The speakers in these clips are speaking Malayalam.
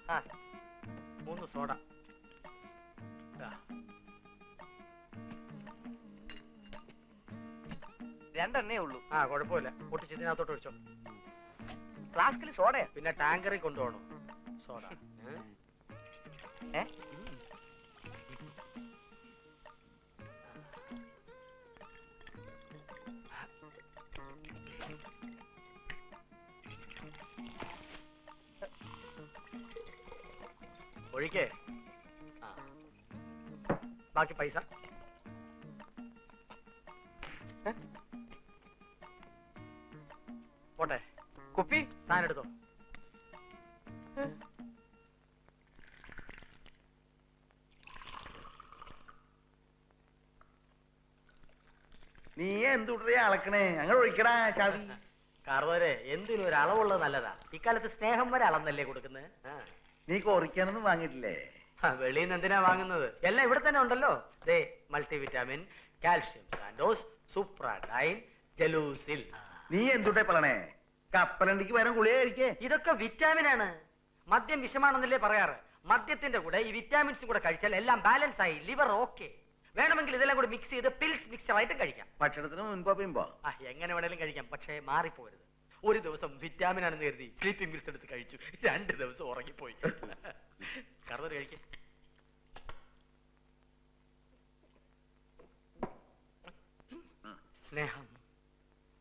3 സോഡ. രണ്ടെണ്ണേ ഉള്ളൂ. കുഴപ്പമില്ല. പൊട്ടിച്ച് ഇതിനകത്തോട്ട് ഒഴിച്ചോ. ഫ്ലാസ്കിൽ സോഡയാ? പിന്നെ ടാങ്കറിൽ കൊണ്ടുപോകണം സോഡ. ഒഴിക്കേ. ബാക്കി പൈസ പോട്ടെ. കുപ്പി താനെടുത്തോ. നീ എന്തുട്രയാ അളക്കണേ? അങ്ങനെ ഒഴിക്കടാ ചാവി. കാർവരെ, എന്തിനും ഒരു അളവുള്ളത് നല്ലതാ. ഇക്കാലത്ത് സ്നേഹം വരെ അളന്നല്ലേ കൊടുക്കുന്നത്. നീ കൊറിക്കാനൊന്നും വാങ്ങിയിട്ടില്ലേ? വെളിയിൽ നിന്ന് എന്തിനാ വാങ്ങുന്നത്? എല്ലാം ഇവിടെ തന്നെ ഉണ്ടല്ലോ. Multivitamin, calcium Sandoz, Supradyn, Gelusil. നീ എന്തുട്ടെ പറയണേ? കപ്പലണ്ടിക്ക് പകരം ഗുളിക കഴിക്കേ. ഇതൊക്കെ വിറ്റാമിൻ ആണ്. മദ്യം വിഷമാണെന്നല്ലേ പറയാറ്. മദ്യത്തിന്റെ കൂടെ ഈ വിറ്റാമിൻസും കൂടെ കഴിച്ചാൽ എല്ലാം ബാലൻസ് ആയി, ലിവർ ഓക്കെ. വേണമെങ്കിൽ ഇതെല്ലാം കൂടി മിക്സ് ചെയ്ത് പിൽസ് മിക്സർ ആയിട്ട് കഴിക്കാം. ഭക്ഷണത്തിന് മുൻപോ പിമ്പോ എങ്ങനെ വേണേലും കഴിക്കാം. പക്ഷേ മാറിപ്പോരുത്. ഒരു ദിവസം വിറ്റാമിൻ ആണെന്ന് കരുതി സ്ലീപ്പിംഗ് പിൽസ് എടുത്ത് കഴിച്ചു, 2 ദിവസം ഉറങ്ങിപ്പോയി. കറുതൽ കഴിക്കും. സ്നേഹം.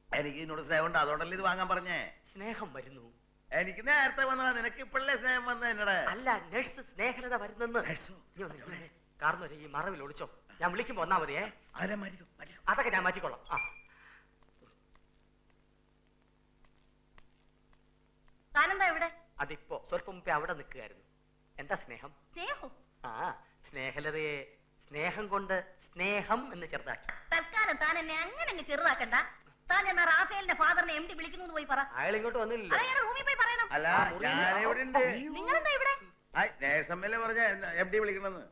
എനിക്ക് എന്നോട് സ്നേഹം ഉണ്ട്, അതുകൊണ്ടല്ലേ ഇത് വാങ്ങാൻ പറഞ്ഞേ. സ്നേഹം വരുന്നു. എനിക്ക് നേരത്തെ വന്നതാ, നിനക്ക് ഇപ്പോഴല്ലേ സ്നേഹം വന്ന എന്നോട്? അല്ല, നഴ്സ് സ്നേഹലത വരുന്നെന്ന്. കാർന്നൊരു ഈ മറവിൽ ഒളിച്ചോ. ഞാൻ വിളിക്കുമ്പോ വന്നാ മതിയേ. അതൊക്കെ ഞാൻ മാറ്റിക്കൊള്ളാം. അതിപ്പോ സ്വല്പം മുമ്പേ അവിടെ നിൽക്കുകയായിരുന്നു. എന്താ സ്നേഹം? സ്നേഹലതയെ സ്നേഹം കൊണ്ട് സ്നേഹം എന്ന് ചെറുതാക്കി. തൽക്കാലം താൻ എന്നെ അങ്ങനെ ചെറുതാക്കണ്ട. താൻ എന്നാ റാഫേലിന്റെ ഫാദറിനെ എം ഡി വിളിക്കുന്നു പോയി പറ. അയാൾ ഇങ്ങോട്ട് വന്നില്ല. റൂമിൽ പോയി പറയണം. അല്ല, ഞാനിവിടെ ഉണ്ട്. നിങ്ങളെന്താ ഇവിടെ? നേഴ്സമ്മല്ലേ പറഞ്ഞ എം ഡി വിളിക്കണമെന്ന്.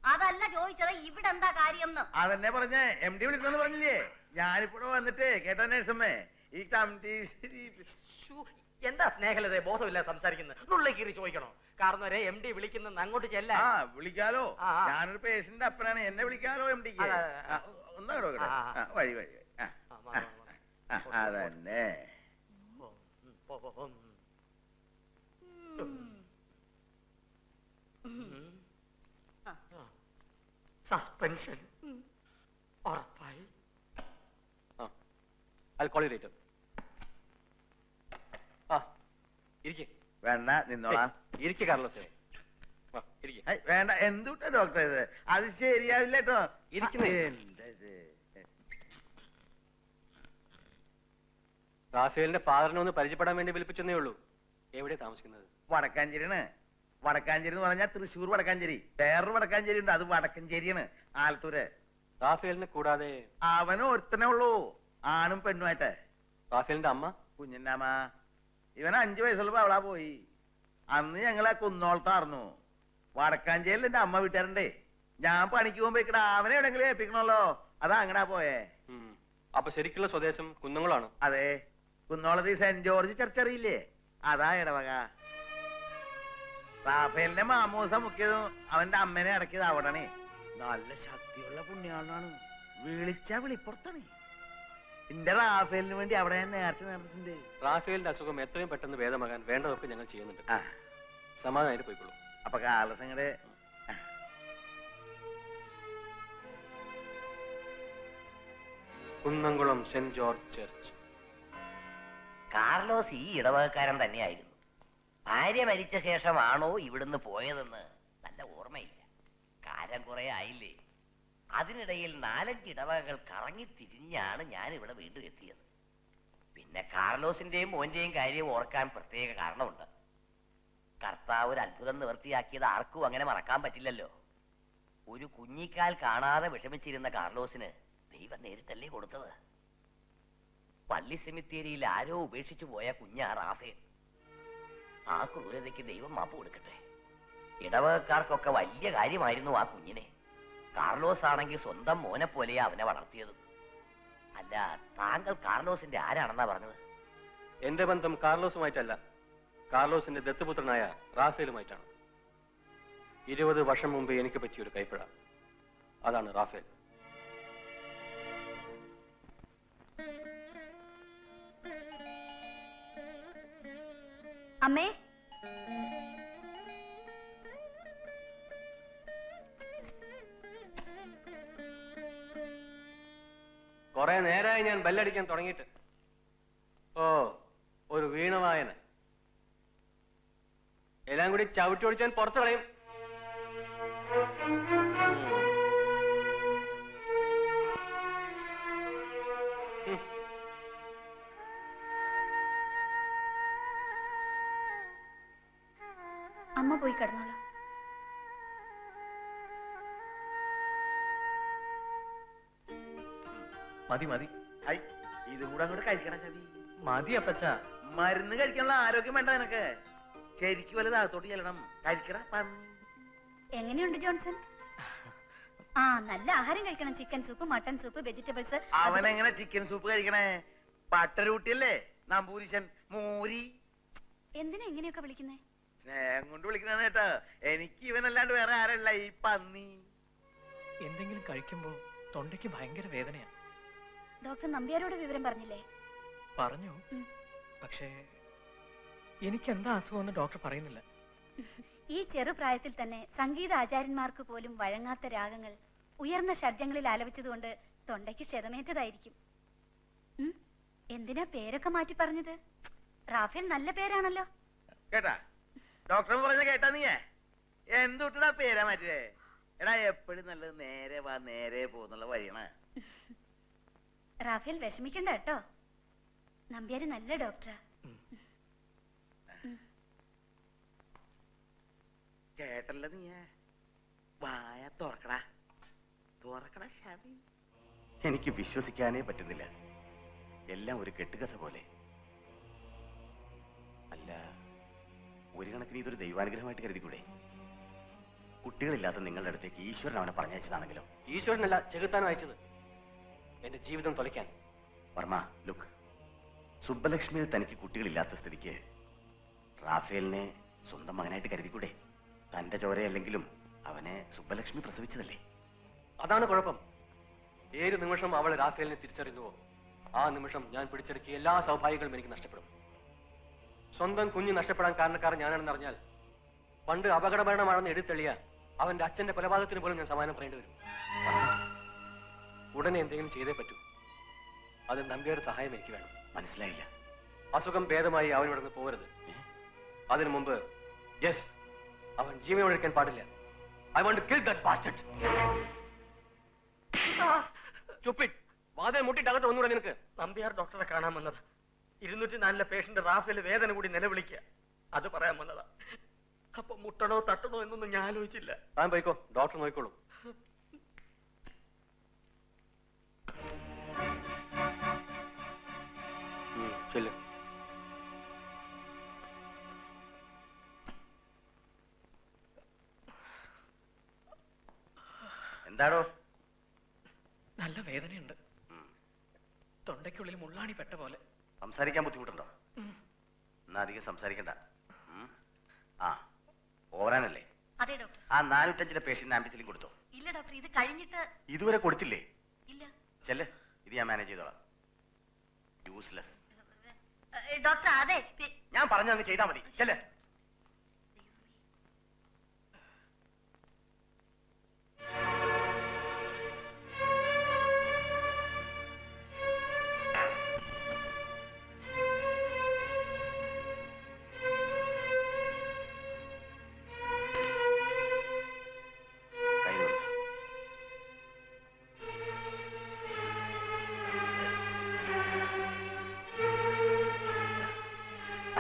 അതല്ല ചോദിച്ചത്, ഇവിടെ എന്താ കാര്യം? അതെന്നെ പറഞ്ഞ എം ഡി വിളിക്കണമെന്ന് പറഞ്ഞില്ലേ? ഞാനിപ്പോഴും വന്നിട്ട് കേട്ടോ നേഴ്സമ്മേ, ഈ കമ്മിറ്റി എന്താ സ്നേഹലതയെ ബോധമില്ല സംസാരിക്കുന്നത്? നുള്ളിൽ കീറി ചോദിക്കണോ? കാരണം എം ഡി വിളിക്കുന്ന അങ്ങോട്ട് ചെല്ല. വിളിക്കാലോ. ഞാനൊരു പേഷ്യന്റ് അപ്പനാണ്, എന്നെ വിളിക്കാലോ എം ഡിക്ക്. ഒന്നാ വഴി വഴി. അതന്നെ. സസ്പെൻഷൻ ഉറപ്പായി. വേണ്ട, നിന്നോളാം. വേണ്ട, എന്തുട്ടാ ഡോക്ടർ ഇത്? അത് ശരിയാവില്ല കേട്ടോ. റാഫേലിന്റെ ഫാദറിനെ ഒന്ന് പരിചയപ്പെടാൻ വേണ്ടി വിളിപ്പിച്ചെന്നേ ഉള്ളൂ. എവിടെ താമസിക്കുന്നത്? വടക്കാഞ്ചേരിയാണ്. വടക്കാഞ്ചേരി എന്ന് പറഞ്ഞാൽ തൃശ്ശൂർ വടക്കാഞ്ചേരി. വേറൊരു വടക്കാഞ്ചേരി ഉണ്ട്, അത് വടക്കഞ്ചേരിയാണ്, ആലത്തൂര്. റാഫേലിനെ കൂടാതെ അവനും ഒരുത്തനെ ഉള്ളൂ, ആണും പെണ്ണുമായിട്ട്. റാഫേലിന്റെ അമ്മ? കുഞ്ഞിന്റെ ഇവൻ 5 വയസ്സുള്ളപ്പോ അവളാ പോയി. അന്ന് ഞങ്ങളെ കുന്നോളത്തായിരുന്നു. വടക്കാഞ്ചേരിയിൽ എന്റെ അമ്മ വീട്ടുകാരുണ്ടേ. ഞാൻ പണിക്ക് പോകുമ്പോ ഇക്കട അവനെ എവിടെങ്കിലും ഏൽപ്പിക്കണല്ലോ, അതാ അങ്ങനാ പോയേ. അപ്പൊ ശരിക്കുള്ള സ്വദേശം കുന്നങ്ങളാണ്? അതെ, കുന്നോളത്ത് സെന്റ് ജോർജ് ചർച്ച് അറിയില്ലേ? അതാ ഇടവക. റാഫേലിന്റെ മാമൂസ മുക്കിയതും അവന്റെ അമ്മനെ അടക്കിയത് അവിടാണേ. നല്ല ശക്തിയുള്ള പുണ്യാളാണ്, വിളിച്ച വിളിപ്പുറത്താണ്. എന്റെ റാഫേലിന് വേണ്ടി അവിടെ ഞാൻ നേരത്തെ നടന്നിട്ടുണ്ട്. റാഫേലിന്റെ അസുഖം എത്രയും പെട്ടെന്ന് ഭേദമാകാൻ വേണ്ടതൊക്കെ ഞങ്ങൾ ചെയ്യുന്നുണ്ട്. സമാധാനമായിട്ട് പോയിക്കോളൂ. അപ്പൊ കാലസങ്ങടെ Kunnamkulam saint George church. Carlos ഈ ഇടവകക്കാരൻ തന്നെയായിരുന്നു. ഭാര്യ മരിച്ച ശേഷമാണോ ഇവിടുന്ന് പോയതെന്ന് നല്ല ഓർമ്മയില്ല. കാലം കുറെ ആയില്ലേ. അതിനിടയിൽ 4-5 ഇടവകകൾ കറങ്ങി തിരിഞ്ഞാണ് ഞാൻ ഇവിടെ വീണ്ടും എത്തിയത്. പിന്നെ കാർലോസിന്റെയും മോന്റെയും കാര്യം ഓർക്കാൻ പ്രത്യേക കാരണമുണ്ട്. കർത്താവ് ഒരു അത്ഭുതം നിവർത്തിയാക്കിയത് ആർക്കും അങ്ങനെ മറക്കാൻ പറ്റില്ലല്ലോ. ഒരു കുഞ്ഞിക്കാൽ കാണാതെ വിഷമിച്ചിരുന്ന കാർലോസിന് ദൈവം നേരിട്ടല്ലേ കൊടുത്തത്. പള്ളി സെമിത്തേരിയിൽ ആരോ ഉപേക്ഷിച്ചു പോയ കുഞ്ഞാ റാഫേൽ. ആ ക്രൂരതയ്ക്ക് ദൈവം മാപ്പ് കൊടുക്കട്ടെ. ഇടവകക്കാർക്കൊക്കെ വലിയ കാര്യമായിരുന്നു ആ കുഞ്ഞിനെ. കാർലോസ് ആണെങ്കിൽ സ്വന്തം മോനെ പോലെയാ അവനെ വളർത്തിയതും. അല്ല, താങ്കൾ കാർലോസിന്റെ ആരാണെന്നാ പറഞ്ഞത്? എന്റെ ബന്ധം കാർലോസുമായിട്ടല്ല, കാർലോസിന്റെ ദത്തുപുത്രനായ റാഫേലുമായിട്ടാണ്. 20 വർഷം മുമ്പ് എനിക്ക് പറ്റിയൊരു കൈപ്പിഴ. അതാണ് റാഫേൽ. അമ്മേ, കുറെ നേരമായി ഞാൻ ബെല്ലടിക്കാൻ തുടങ്ങിയിട്ട്. ഓ, ഒരു വീണവായന. എല്ലാം കൂടി ചവിട്ടി ഒടിച്ചാൽ പുറത്തു കളയും. അമ്മ പോയി കിടന്നോളൂ. മതി മതി. ഐ, ഇതും കൂടെ അങ്ങോട്ട് കഴിക്കണം ചതി. മതി അപ്പച്ച. മരുന്ന് കഴിക്കാനുള്ള ആരോഗ്യം വേണ്ട നിനക്ക്. ശരിക്കും വല്ലത് അകത്തോട്ട് ചെല്ലണം. കഴിക്കണ പന്നി. എങ്ങനെയുണ്ട് ജോൺസൺ? ആ, നല്ല ആഹാരം കഴിക്കണം. Chicken soup, mutton soup, vegetables. അവനെങ്ങനെ ചിക്കൻ സൂപ്പ് കഴിക്കണേ? പട്ടരൂട്ടിയല്ലേ നമ്പൂരിശൻ മോരി. എന്തിനാ ഇങ്ങനെയൊക്കെ വിളിക്കുന്നേ? സ്നേഹം കൊണ്ട് വിളിക്കണ കേട്ടോ. എനിക്ക് ഇവനല്ലാണ്ട് വേറെ ആരല്ല ഈ പന്നി. എന്തെങ്കിലും കഴിക്കുമ്പോ തൊണ്ടയ്ക്ക് ഭയങ്കര വേദനയാ. ഡോക്ടർ നമ്പ്യാരോട് വിവരം പറഞ്ഞില്ലേ? പറഞ്ഞു, ഉം. പക്ഷേ എനിക്ക് എന്താ അസുഖമെന്ന് ഡോക്ടർ പറയുന്നില്ല. ഈ ചെറുപ്രായത്തിൽ തന്നെ സംഗീത ആചാര്യന്മാർക്ക് പോലും വഴങ്ങാത്ത രാഗങ്ങൾ ഉയർന്ന ഷഡ്ജങ്ങളിൽ ആലപിച്ചതുകൊണ്ട് തൊണ്ടയ്ക്ക് ക്ഷതമേറ്റതായിരിക്കും. എന്തിനാ പേരൊക്കെ മാറ്റി പറഞ്ഞത്? റാഫേൽ നല്ല പേരാണല്ലോ. കേട്ടാ ഡോക്ടർ പറഞ്ഞ കേട്ടാ നീയേ? എന്തൊട്ടാ പേരാ മാറ്റിയേ? എടാ, എപ്പോഴും നല്ലത് നേരെ വാ നേരെ പോന്നുള്ള വഴിയാണ്. റാഫേൽ വിഷമിക്കണ്ട കേട്ടോ. നമ്പ്യാര് നല്ല ഡോക്ടറാ. കേട്ടല്ല നീയേ? വായ തുറക്കടാ, തുറക്കടാ ശാവി. എനിക്ക് വിശ്വസിക്കാനേ പറ്റുന്നില്ല. എല്ലാം ഒരു കെട്ടുകഥ പോലെ. അല്ല, ഒരു കണക്കിന് ഇതൊരു ദൈവാനുഗ്രഹമായിട്ട് കരുതിക്കൂടെ? കുട്ടികളില്ലാത്ത നിങ്ങളുടെ അടുത്തേക്ക് ഈശ്വരൻ അവനെ പറഞ്ഞയച്ചതാണെങ്കിലോ? ഈശ്വരനല്ല, ചെകുത്താൻ അയച്ചത്. എന്റെ ജീവിതം തൊലയ്ക്കാൻ. വർമ്മ, ലുക്ക്, സുബ്ബലക്ഷ്മിയിൽ തനിക്ക് കുട്ടികളില്ലാത്ത സ്ഥിതിക്ക് റാഫേലിനെ സ്വന്തം മകനായിട്ട് കരുതിക്കൂടെ? തന്റെ ചോരയല്ലെങ്കിലും അവനെ സുബ്ബലക്ഷ്മി പ്രസവിച്ചതല്ലേ? അതാണ് കുഴപ്പം. ഏത് നിമിഷം അവൾ റാഫേലിനെ തിരിച്ചറിയുന്നുവോ ആ നിമിഷം ഞാൻ പിടിച്ചെടുക്കിയ എല്ലാ സൗഭാഗ്യങ്ങളും എനിക്ക് നഷ്ടപ്പെടും. സ്വന്തം കുഞ്ഞ് നഷ്ടപ്പെടാൻ കാരണക്കാരൻ ഞാനാണെന്ന് അറിഞ്ഞാൽ പണ്ട് അപകടമരണമാണെന്ന് എടുത്തെളിയാൻ അവന്റെ അച്ഛന്റെ കൊലപാതകത്തിന് പോലും ഞാൻ സമാനം പറയേണ്ടി വരും. ഉടനെ എന്തെങ്കിലും ചെയ്തേ പറ്റൂ. അത് നമ്പ്യാരുടെ സഹായം എനിക്ക് വേണം. മനസ്സിലായില്ല. അസുഖം ഭേദമായി അവൻ ഇവിടെ നിന്ന് പോകരുത്. അതിനു മുമ്പ് യെസ്, അവൻ ജീവനോടെ ഇരിക്കാൻ പാടില്ല. I want to kill that bastard. Stupid. വാതിൽ മുട്ടിട്ട് അകത്ത് വന്നൂടെ നിനക്ക്? നമ്പ്യാർ ഡോക്ടറെ കാണാൻ വന്നത്. 204 പേഷ്യന്റ് റാഫേൽ വേദന കൂടി നിലവിളിക്കുക. അത് പറയാൻ വന്നതാ. അപ്പൊ മുട്ടണോ തട്ടണോ എന്നൊന്നും ഞാൻ ആലോചിച്ചില്ല. താൻ പോയിക്കോ, ഡോക്ടർ നോക്കിക്കോളൂ. ചെല്ലു. എന്താടോ? നല്ല വേദനയുണ്ട്. തൊണ്ടയ്ക്കുള്ളിൽ മുള്ളാണി പെട്ട പോലെ. സംസാരിക്കാൻ ബുദ്ധിമുട്ടുണ്ടോ? എന്നാ അധികം സംസാരിക്കണ്ട. ആ, ഓവറാനല്ലേ? അതെ ഡോക്ടർ. ആ 405 പേഷ്യന്റ് ആംബുലൻസിലും കൊടുത്തോ? ഇല്ല ഡോക്ടർ, ഇത് കഴിഞ്ഞിട്ട്. ഇതുവരെ കൊടുത്തില്ലേ? ഇല്ല ചെല്ല്, ഇത് ഞാൻ മാനേജ് ചെയ്തോളാം. യൂസ്ലെസ്. ഡോക്ടർ. അതെ, ഞാൻ പറഞ്ഞങ്ങ് ചെയ്താൽ മതി. ചെല്ല്.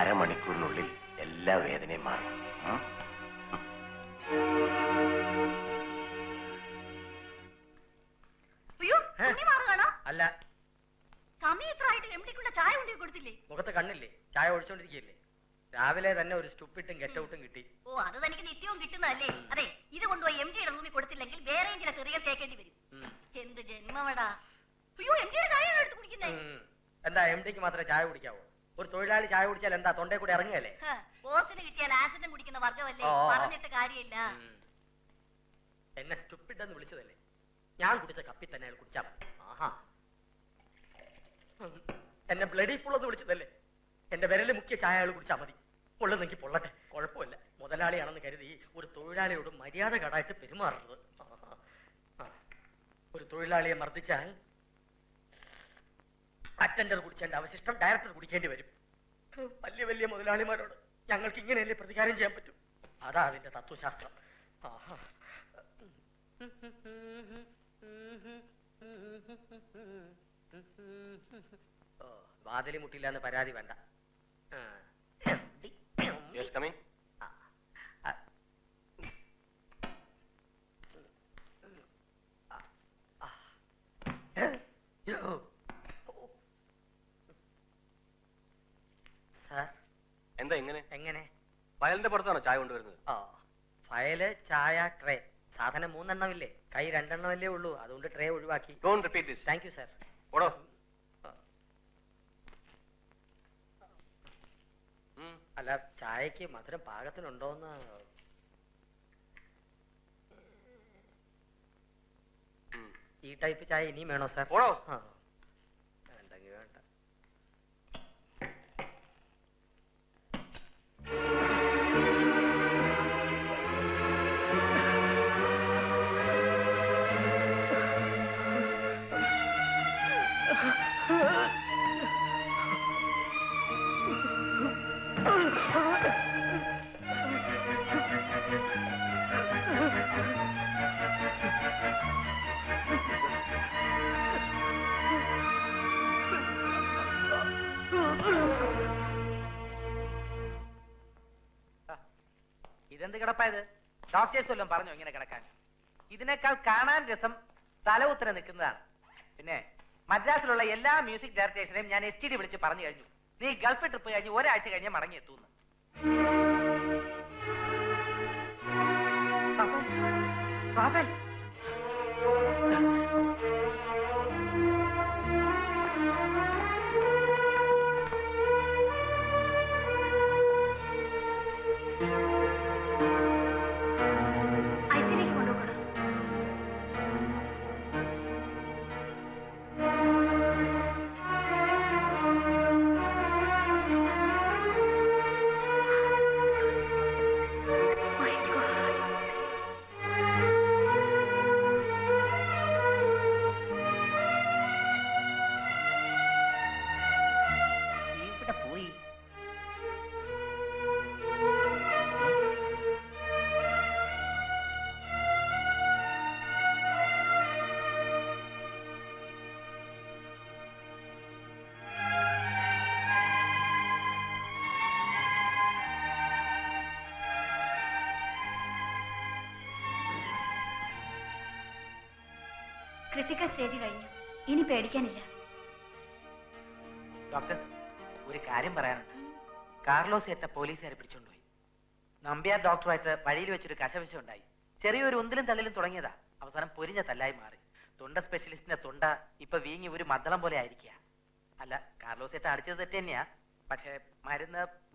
അരമണിക്കൂറിനുള്ളിൽ എല്ലാ വേദനയും മാറും. അയ്യോ, തുണി മാറുകയാണോ? അല്ല, സമയം എത്ര ആയിട്ട് എംഡിക്കുള്ള ചായ കൊണ്ടു കൊടുത്തില്ലേ? മുഖത്ത് കണ്ണില്ലേ? ചായ ഒഴിച്ചോണ്ടിരിക്കുകയല്ലേ? രാവിലെ തന്നെ ഒരു സ്റ്റുപ്പിട്ടും ഗെറ്റൗട്ടും കിട്ടി. ഓ, അത് തനിക്ക് നിത്യവും കിട്ടുന്നതല്ലേ? അതെ, ഇത് കൊണ്ടുപോയി എംഡിയുടെ റൂമിൽ കൊടുത്തില്ലെങ്കിൽ വേറെ ചില ചെറിയ തേക്കേണ്ടി വരും. എന്ത് ജന്മവടാ. അയ്യോ, എംഡിയുടെ ചായ എടുത്ത് കുടിക്കുന്നേ. എന്താ എംഡിക്ക് മാത്രമേ ചായ കുടിക്കാവോ? ഒരു തൊഴിലാളി ചായ കുടിച്ചാൽ എന്താ തൊണ്ടേ കൂടി ഇറങ്ങുകയല്ലേ? ഓസിന് കിട്ടിയാൽ ആസിഡും കുടിക്കുന്ന വർഗമല്ലേ? ഓ. പറഞ്ഞിട്ട് കാര്യമില്ല. എന്നെ സ്റ്റുപ്പിഡ് എന്ന് വിളിച്ചതല്ലേ? ഞാൻ കുടിച്ച കപ്പി തന്നെ അയാൾ കുടിച്ചാൽ മതി. ആഹാ, എന്നെ ബ്ലഡി പുള്ളെന്ന് വിളിച്ചതല്ലേ? എന്റെ വിരല് മുക്കിയ ചായ അയാൾ കുടിച്ചാൽ മതി. പൊള്ളുന്നെങ്കിൽ പൊള്ളട്ടെ, കുഴപ്പമില്ല. മുതലാളിയാണെന്ന് കരുതി ഒരു തൊഴിലാളിയോട് മര്യാദ കടായിട്ട് പെരുമാറുന്നത്. ഒരു തൊഴിലാളിയെ മർദ്ദിച്ചാൽ അറ്റൻഡർ കുടിച്ചതിന്റെ അവശിഷ്ടം ഡയറക്ടർ കുടിക്കേണ്ടി വരും. വലിയ വലിയ മുതലാളിമാരോട് ഞങ്ങൾക്ക് ഇങ്ങനെയല്ലേ പ്രതികാരം ചെയ്യാൻ പറ്റും? അതാ അതിന്റെ തത്വശാസ്ത്രം. ആഹാ. വാതിലി മുട്ടില്ല എന്ന് പരാതി വേണ്ട. Yes, come in. സാർ, എന്താ ഇങ്ങനെ? എങ്ങനെ? ഫയലിന്റെ പുറത്താണോ ചായ കൊണ്ടുവരുന്നത്? ഫയല്, ചായ, ട്രേ. സാധനം 3 എണ്ണമില്ലേ? കൈ 2 എണ്ണമല്ലേ ഉള്ളൂ, അതുകൊണ്ട് ട്രേ ഒഴിവാക്കി. Don't repeat this. Thank you sir. ഓടോ. അല്ല, ചായക്ക് മധുരം പാകത്തിനുണ്ടോന്ന്? ഈ ടൈപ്പ് ചായ ഇനിയും വേണോ സാർ? ഓടോ. വേണ്ടെങ്കിൽ വേണ്ട. ഇതെന്ത് കിടപ്പായത്? ഡോക്ടേഴ്സ് വല്ലതും പറഞ്ഞോ ഇങ്ങനെ കിടക്കാൻ? ഇതിനേക്കാൾ കാണാൻ രസം തല ഉത്തര നിൽക്കുന്നതാണ്. പിന്നെ മദ്രാസിലുള്ള എല്ലാ മ്യൂസിക് ഡയറക്ടേഴ്സിനെയും ഞാൻ STD വിളിച്ച് പറഞ്ഞു കഴിഞ്ഞു, നീ ഗൾഫ് ട്രിപ്പ് കഴിഞ്ഞ് ഒരാഴ്ച കഴിഞ്ഞ് മടങ്ങി എത്തുന്നു. റാഫേൽ, ഐസിലേക്ക് കൊണ്ടുപോകണം. ഇവിടെ പോയി. ക്രിട്ടിക്കൽ സ്റ്റേജ് കഴിഞ്ഞു, ഇനി പേടിക്കാനില്ല. ഡോക്ടർ, ഒരു കാര്യം പറയാനുണ്ട്. കാർലോസ് ഏട്ട പോലീസുകാരെ പിടിച്ചോണ്ടുപോയി. നമ്പ്യാർ ഡോക്ടറുമായിട്ട് വഴിയിൽ വെച്ചൊരു കശവിശം ഉണ്ടായി. ചെറിയൊരു ഉന്തിലും തള്ളിലും തുടങ്ങിയതാ, അവസാനം പൊരിഞ്ഞ തല്ലായി മാറി. തൊണ്ട സ്പെഷ്യലിസ്റ്റിന്റെ തൊണ്ട ഇപ്പൊ വീങ്ങി ഒരു മദ്ദളം പോലെ ആയിരിക്കുക. അല്ല, കാർലോസ് ഏട്ട അടിച്ചത് തെറ്റ് തന്നെയാ. പക്ഷെ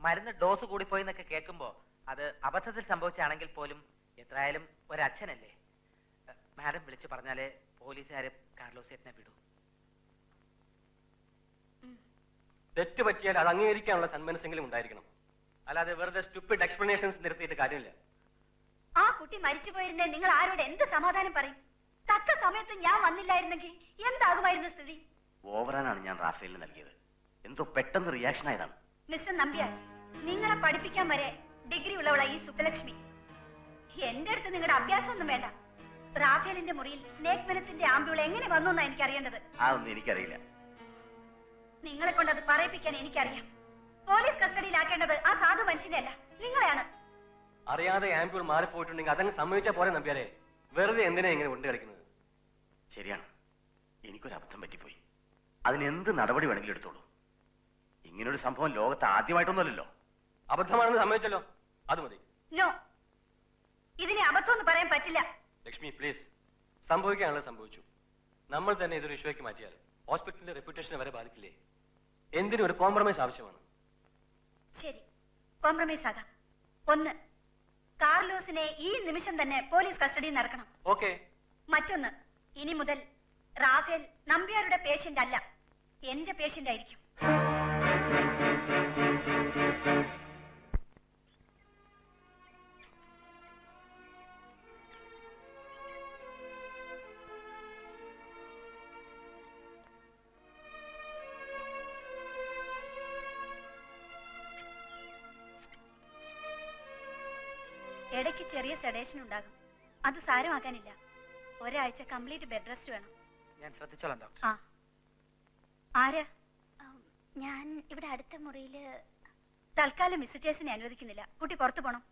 മരുന്ന് ഡോസ് കൂടിപ്പോയി എന്നൊക്കെ കേൾക്കുമ്പോ അത് അബദ്ധത്തിൽ സംഭവിച്ചാണെങ്കിൽ പോലും എത്രയായാലും ഒരച്ഛനല്ലേ. മാഡം വിളിച്ചു പറഞ്ഞാലേ പോലീസുകാര് കാർലോസ് ഏട്ടനെ വിടൂ. തെറ്റ് പറ്റിയാൽ അത് അംഗീകരിക്കാനുള്ള സന്മനസ്സെങ്കിലും ഉണ്ടായിരിക്കണം. അല്ലാതെ വെറുതെ സ്റ്റുപ്പിഡ് എക്സ്പ്ലനേഷൻസ് നിർത്തിയിട്ട് കാര്യമില്ല. ആ കുട്ടി മരിച്ചു പോയിരുന്നേ നിങ്ങൾ ആരോട് എന്ത് സമാധാനം പറയും? തക്ക സമയത്ത് ഞാൻ വന്നില്ലായിരുന്നെങ്കിൽ എന്താകുമായിരുന്നു സ്ഥിതി? ഓവറാനാണ് ഞാൻ റാഫേലിന് നൽകിയത്. എന്തോ പെട്ടെന്ന് റിയാക്ഷൻ ആയതാണ്. മിസ്റ്റർ നമ്പ്യാർ, നിങ്ങളെ പഠിപ്പിക്കാൻ വരെ ഡിഗ്രി ഉള്ളവളാ ഈ സുഖലക്ഷ്മി. എന്റെ അടുത്ത് നിങ്ങളുടെ അഭ്യാസമൊന്നും വേണ്ട. റാഫേലിന്റെ മുറിയിൽ സ്നേക് വെനത്തിന്റെ ആംബ്യൂൾ എങ്ങനെ വന്നു എന്നാ എനിക്കറിയേണ്ടത്. അതൊന്നും എനിക്കറിയില്ല. നിങ്ങളെ കൊണ്ട് അത് പറയിപ്പിക്കാൻ എനിക്കറിയാം. പോലീസ് കസ്റ്റഡിയിലാക്കേണ്ടത് ആ സാധു മനുഷ്യനെയല്ല, നിങ്ങളെയാണ്. അറിയാതെ ആംബ്യൂൾ മാറിപ്പോയിട്ടുണ്ടെങ്കിൽ അതങ്ങ് സമ്മതിച്ചാൽ പോലെ നമ്പ്യാരെ. വെറുതെ എന്തിനാ ഇങ്ങനെ കൊണ്ട് കളിക്കുന്നത്? ശരിയാണ്, എനിക്കൊരു അബദ്ധം പറ്റിപ്പോയി. അതിന് എന്ത് നടപടി വേണമെങ്കിലും എടുത്തോളൂ. ഇങ്ങനൊരു സംഭവം ലോകത്ത് ആദ്യമായിട്ടൊന്നുമല്ലല്ലോ. അബദ്ധമാണെന്ന് സമ്മതിച്ചല്ലോ, അത് മതി. നോ, ഇതിനെ അബദ്ധമൊന്നും പറയാൻ പറ്റില്ല. ലക്ഷ്മി പ്ലീസ്, സംഭവിക്കാനുള്ളത് സംഭവിച്ചു. നമ്മൾ തന്നെ ഇതൊരു ഇഷ്യൂക്ക് മാറ്റിയാൽ ഹോസ്പിറ്റലിന്റെ റെപ്യൂട്ടേഷനെ വരെ ബാധിക്കില്ലേ? എന്തിനും ഒരു കോംപ്രമൈസ് ആവശ്യമാണ്. ശരി, കോംപ്രമൈസ് ആകാം. ഒന്ന്, കാർലോസിനെ ഈ നിമിഷം തന്നെ പോലീസ് കസ്റ്റഡിയിൽ നടക്കണം. ഓക്കെ. മറ്റൊന്ന്, ഇനി മുതൽ റാഫേൽ നമ്പ്യാരുടെ പേഷ്യന്റ് അല്ല, എന്റെ പേഷ്യന്റ് ആയിരിക്കും. ഇടയ്ക്ക് ചെറിയ സെഡേഷൻ ഉണ്ടാകും, അത് സാരമാക്കാനില്ല. ഒരാഴ്ച കംപ്ലീറ്റ് ബെഡ് റെസ്റ്റ് വേണം. ഞാൻ ശ്രദ്ധിച്ചോളാം ഡോക്ടർ. ആ, ആരാ? ഞാൻ ഇവിടെ അടുത്ത മുറിയില്. തൽക്കാലം വിസിറ്റേഴ്സിനെ അനുവദിക്കുന്നില്ല. കുട്ടി പുറത്തു പോണം.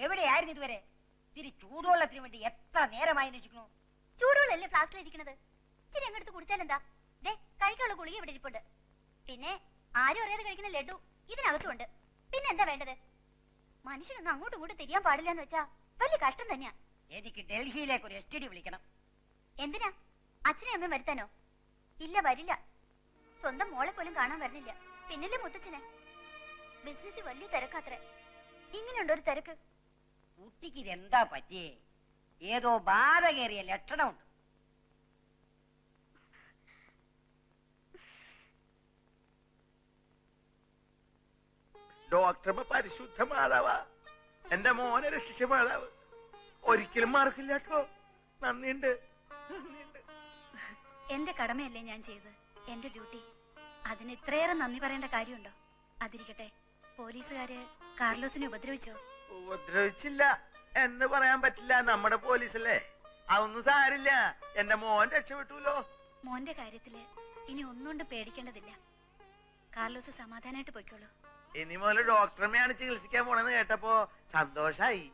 എവിടെയായിരുന്നു ഇതുവരെ? ഇത്തിരി ചൂടുവെള്ളത്തിന് വേണ്ടി എത്ര നേരമായി വെച്ചിരിക്കണു? ചൂടുവെള്ളല്ലേ ഫ്ലാസ്കിലിരിക്കണത്? ഇച്ചിരി അങ്ങെടുത്ത് കുടിച്ചാലെന്താ? ദേ, കഴിക്കാനുള്ള ഗുളിക ഇവിടെ ഇരിപ്പുണ്ട്. പിന്നെ ആരും അറിയാതെ കഴിക്കുന്ന ലഡു ഇതിനകത്തുണ്ട്. പിന്നെ എന്താ വേണ്ടത്? മനുഷ്യനൊന്നും അങ്ങോട്ടും ഇങ്ങോട്ടും തിരിയാൻ പാടില്ല എന്ന് വെച്ചാ വലിയ കഷ്ടം തന്നെയാ. എനിക്ക് ഡൽഹിയിലേക്ക് ഒരു എസ്റ്റിഡി വിളിക്കണം. എന്തിനാ? അച്ഛനെ അമ്മയും വരുത്താനോ? ഇല്ല, വരില്ല. സ്വന്തം മോളെ പോലും കാണാൻ വരുന്നില്ല. പിന്നല്ലേ മുത്തച്ഛനെ. ബിസിനസ് വലിയ തിരക്കാത്രേ. ഇങ്ങനെയുണ്ടോ ഒരു തിരക്ക്? കുട്ടിക്ക് ഇതെന്താ പറ്റിയേ? ഏതോ ബാധ കയറിയ ലക്ഷണമുണ്ട്. ഡോക്ടർ പരിശുദ്ധ മാതാവാ, എന്റെ മോനെ രക്ഷിച്ച മാതാവ്. ഒരിക്കലും മറക്കില്ല കേട്ടോ. നന്ദിയുണ്ട്. എന്റെ കടമയല്ലേ ഞാൻ ചെയ്തത്, എന്റെ ഡ്യൂട്ടി. അതിന് ഇത്രയേറെ നന്ദി പറയേണ്ട കാര്യമുണ്ടോ? അതിരിക്കട്ടെ, പോലീസുകാര് കാർലോസിനെ ഉപദ്രവിച്ചോ? ഉപദ്രവിച്ചില്ല എന്ന് പറയാൻ പറ്റില്ല, നമ്മുടെ പോലീസല്ലേ. അതൊന്നും സാരില്ല, എന്റെ മോൻ രക്ഷപ്പെട്ടുല്ലോ. മോന്റെ കാര്യത്തില് ഇനി ഒന്നുകൊണ്ട് പേടിക്കേണ്ടതില്ല. കാർലോസ് സമാധാനായിട്ട് പോയിക്കോളൂ. ഇനി മുതൽ ഡോക്ടറമ്മയാണ് ചികിത്സിക്കാൻ പോണെന്ന് കേട്ടപ്പോ സന്തോഷായി.